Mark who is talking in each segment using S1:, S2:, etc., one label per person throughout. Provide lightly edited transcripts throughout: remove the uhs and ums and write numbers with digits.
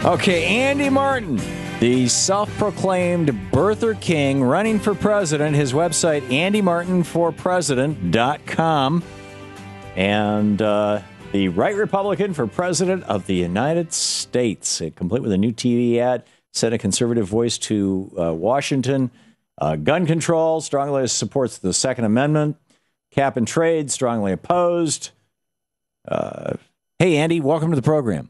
S1: Okay, Andy Martin, the self-proclaimed birther king running for president. His website, andymartinforpresident.com. And the right Republican for president of the United States. Complete with a new TV ad, sent a conservative voice to Washington. Gun control, strongly supports the Second Amendment. Cap and trade, strongly opposed. Hey, Andy, welcome to the program.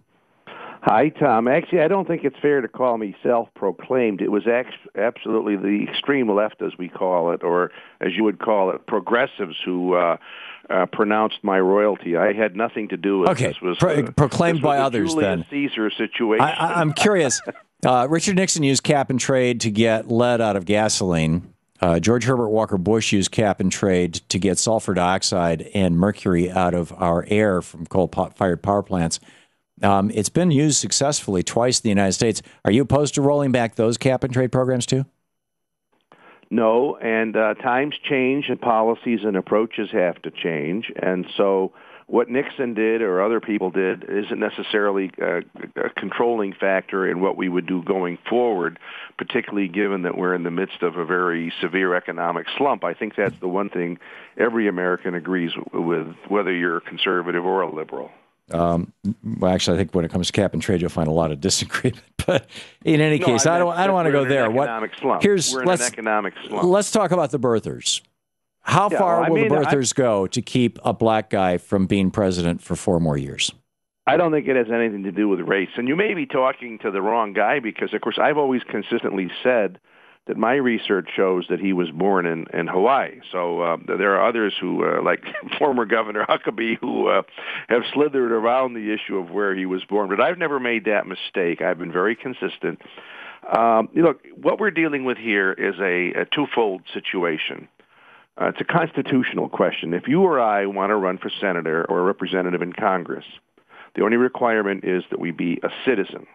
S2: Hi, Tom. Actually, I don't think it's fair to call me self-proclaimed. It was absolutely the extreme left, as we call it, or as you would call it, progressives who pronounced my royalty. I had nothing to do with
S1: it.
S2: This was
S1: proclaimed by others,
S2: Julius
S1: then.
S2: Caesar situation.
S1: I'm curious. Richard Nixon used cap and trade to get lead out of gasoline. George Herbert Walker Bush used cap and trade to get sulfur dioxide and mercury out of our air from coal-fired power plants. It's been used successfully twice in the United States. Are you opposed to rolling back those cap and trade programs too?
S2: No, and times change and policies and approaches have to change. And so what Nixon did or other people did isn't necessarily a controlling factor in what we would do going forward, particularly given that we're in the midst of a very severe economic slump. I think that's the one thing every American agrees with, whether you're a conservative or a liberal.
S1: Well, actually, I think when it comes to cap and trade, you'll find a lot of disagreement. But in any case, I don't want to go there.
S2: We're in an economic slump.
S1: Let's talk about the birthers. How far will the birthers go to keep a black guy from being president for 4 more years?
S2: I don't think it has anything to do with race. And you may be talking to the wrong guy because, of course, I've always consistently said that my research shows that he was born in Hawaii. So there are others who, like former Governor Huckabee, who have slithered around the issue of where he was born. But I've never made that mistake. I've been very consistent. Look, what we're dealing with here is a twofold situation. It's a constitutional question. If you or I want to run for senator or a representative in Congress, the only requirement is that we be a citizen.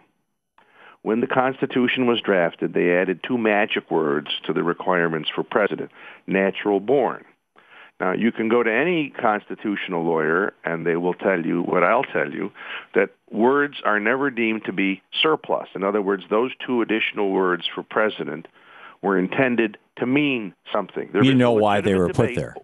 S2: When the Constitution was drafted, they added 2 magic words to the requirements for president: natural born. Now, you can go to any constitutional lawyer, and they will tell you what I'll tell you, that words are never deemed to be surplus. In other words, those 2 additional words for president were intended to mean something.
S1: You know why they were put there?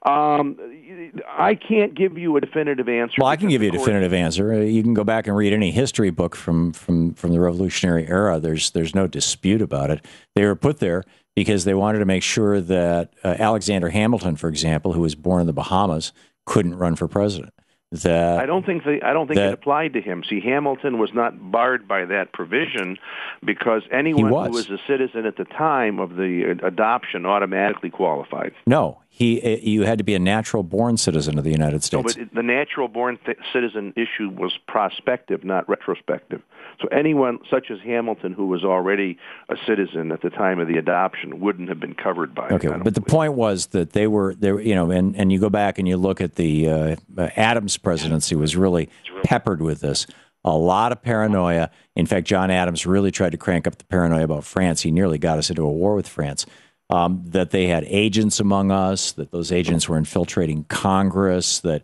S2: I can't give you a definitive answer.
S1: Well, I can give you a definitive answer. You can go back and read any history book from the Revolutionary era. There's no dispute about it. They were put there because they wanted to make sure that Alexander Hamilton, for example, who was born in the Bahamas, couldn't run for president. I don't think it applied to him. See, Hamilton was not barred by that provision because anyone who was a citizen at the time of the adoption automatically qualified. No, you had to be a natural-born citizen of the United States.
S2: No, but the natural-born citizen issue was prospective, not retrospective. So anyone such as Hamilton, who was already a citizen at the time of the adoption, wouldn't have been covered by it.
S1: Okay, but the point was that they were, and you go back and you look at the Adams presidency was really peppered with this. A lot of paranoia. In fact, John Adams really tried to crank up the paranoia about France. He nearly got us into a war with France. That they had agents among us, that those agents were infiltrating Congress, But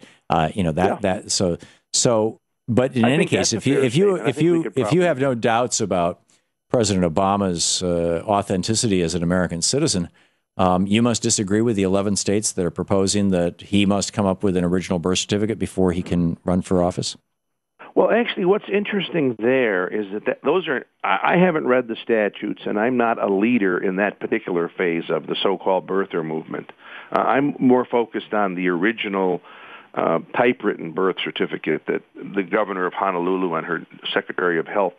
S1: in any case, if you have no doubts about President Obama's authenticity as an American citizen, you must disagree with the 11 states that are proposing that he must come up with an original birth certificate before he can run for office?
S2: Well, actually, what's interesting there is that those are, I haven't read the statutes, and I'm not a leader in that particular phase of the so-called birther movement. I'm more focused on the original typewritten birth certificate that the governor of Honolulu and her Secretary of Health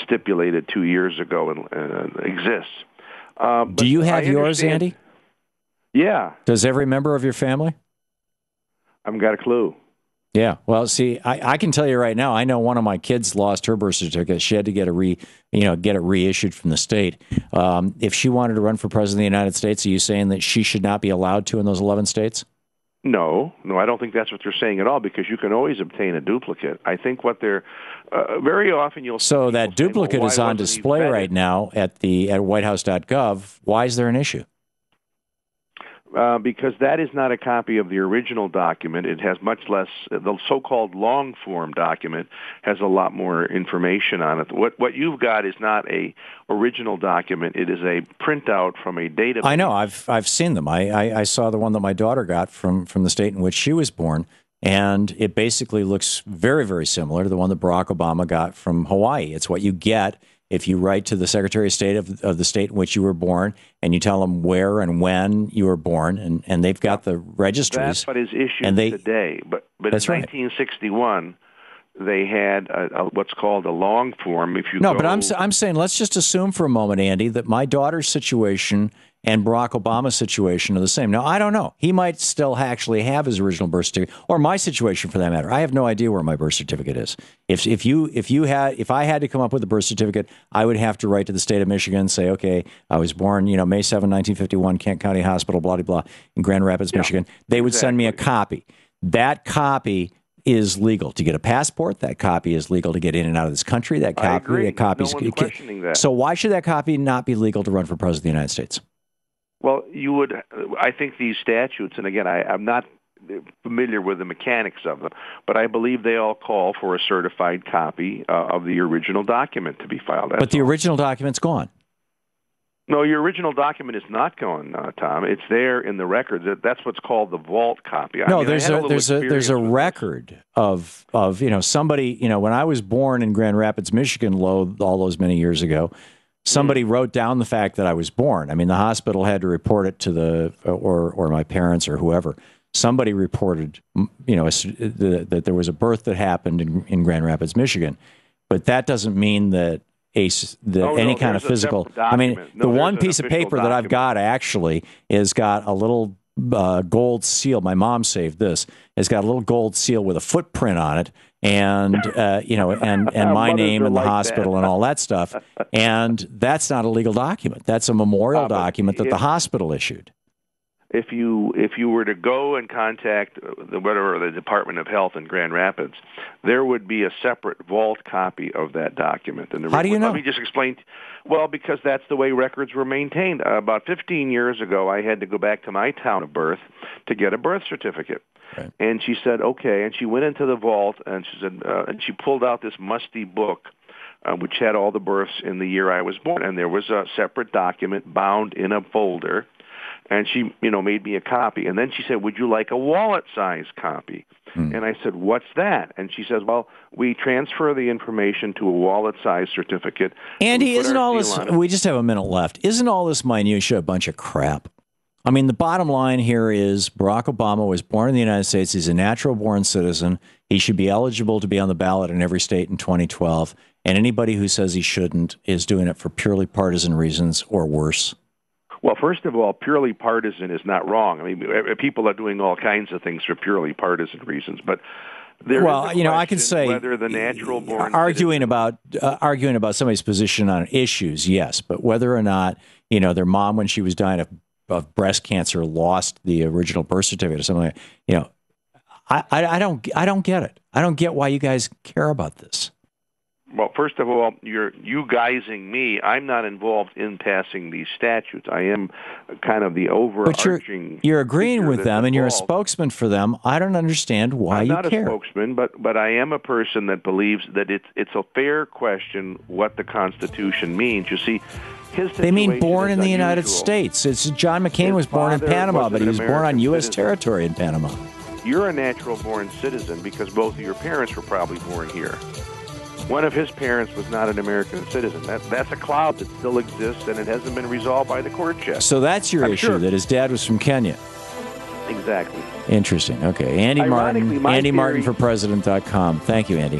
S2: stipulated 2 years ago and exists.
S1: Do you have yours, Andy?
S2: Yeah.
S1: Does every member of your family?
S2: I haven't got a clue.
S1: Yeah. Well, see, I can tell you right now, I know one of my kids lost her birth certificate. She had to get it reissued from the state. If she wanted to run for president of the United States, are you saying that she should not be allowed to in those 11 states?
S2: No, I don't think that's what they're saying at all, because you can always obtain a duplicate. I think what they're very often you'll
S1: so that duplicate is on display right now at whitehouse.gov. Why is there an issue?
S2: Because that is not a copy of the original document. It has much less. The so-called long-form document has a lot more information on it. What you've got is not a original document. It is a printout from a database.
S1: I know. I've seen them. I saw the one that my daughter got from the state in which she was born, and it basically looks very, very similar to the one that Barack Obama got from Hawaii. It's what you get if you write to the Secretary of State of the state in which you were born, and you tell them where and when you were born, and they've got the registries.
S2: That's what is issued today. But in 1961, they had what's called a long form.
S1: But I'm saying, let's just assume for a moment, Andy, that my daughter's situation and Barack Obama's situation are the same. Now, I don't know. He might still actually have his original birth certificate, or my situation for that matter. I have no idea where my birth certificate is. If I had to come up with a birth certificate, I would have to write to the state of Michigan and say, okay, I was born, May 7, 1951, Kent County Hospital, blah, blah, blah, in Grand Rapids, Michigan. They would send me a copy. That copy is legal to get a passport. That copy is legal to get in and out of this country. That copy,
S2: I agree.
S1: That copy
S2: no one's questioning that.
S1: So why should that copy not be legal to run for president of the United States?
S2: Well, I think these statutes, and again, I'm not familiar with the mechanics of them, but I believe they all call for a certified copy of the original document to be filed.
S1: But the original document's gone.
S2: No, your original document is not gone, Tom. It's there in the records. That's what's called the vault copy.
S1: There's a record of somebody, when I was born in Grand Rapids, Michigan, all those many years ago. Somebody wrote down the fact that I was born. I mean, the hospital had to report it to or my parents or whoever. Somebody reported, that there was a birth that happened in Grand Rapids, Michigan. But that doesn't mean that any kind of physical. I mean, the one piece of paper that I've got actually has got a little gold seal. My mom saved this. It's got a little gold seal with a footprint on it, and and my name and the hospital and all that stuff. And that's not a legal document. That's a memorial document that the hospital issued.
S2: If you were to go and contact the Department of Health in Grand Rapids, there would be a separate vault copy of that document. And
S1: how do you know?
S2: Let me just explain. Well, because that's the way records were maintained. About 15 years ago, I had to go back to my town of birth to get a birth certificate. Right. And she said, okay. And she went into the vault, and she said, and she pulled out this musty book, which had all the births in the year I was born. And there was a separate document bound in a folder. And she, made me a copy. And then she said, would you like a wallet-sized copy? And I said, what's that? And she says, well, we transfer the information to a wallet-sized certificate.
S1: Andy, isn't all this, we just have a minute left, isn't all this minutia a bunch of crap? I mean, the bottom line here is Barack Obama was born in the United States. He's a natural-born citizen. He should be eligible to be on the ballot in every state in 2012. And anybody who says he shouldn't is doing it for purely partisan reasons or worse.
S2: Well, first of all, purely partisan is not wrong. I mean, people are doing all kinds of things for purely partisan reasons, but
S1: I can say
S2: whether the natural-born
S1: arguing about somebody's position on issues, yes, but whether or not their mom, when she was dying of breast cancer, lost the original birth certificate or something like that, I don't get it. I don't get why you guys care about this.
S2: Well, first of all, you guysing me. I'm not involved in passing these statutes. I am kind of the overarching.
S1: But you're agreeing with them, and you're a spokesman for them. I don't understand why you care.
S2: I'm not a spokesman, but I am a person that believes that it's a fair question what the Constitution means. You see,
S1: they mean born in the United States. It's John McCain was born in Panama, but he was born on U.S. territory in Panama.
S2: You're a natural-born citizen because both of your parents were probably born here. One of his parents was not an American citizen. That's a cloud that still exists, and it hasn't been resolved by the courts yet.
S1: So that's your issue, that his dad was from Kenya.
S2: Exactly.
S1: Interesting. Okay. Andy Martin, AndyMartinforPresident.com. Thank you, Andy.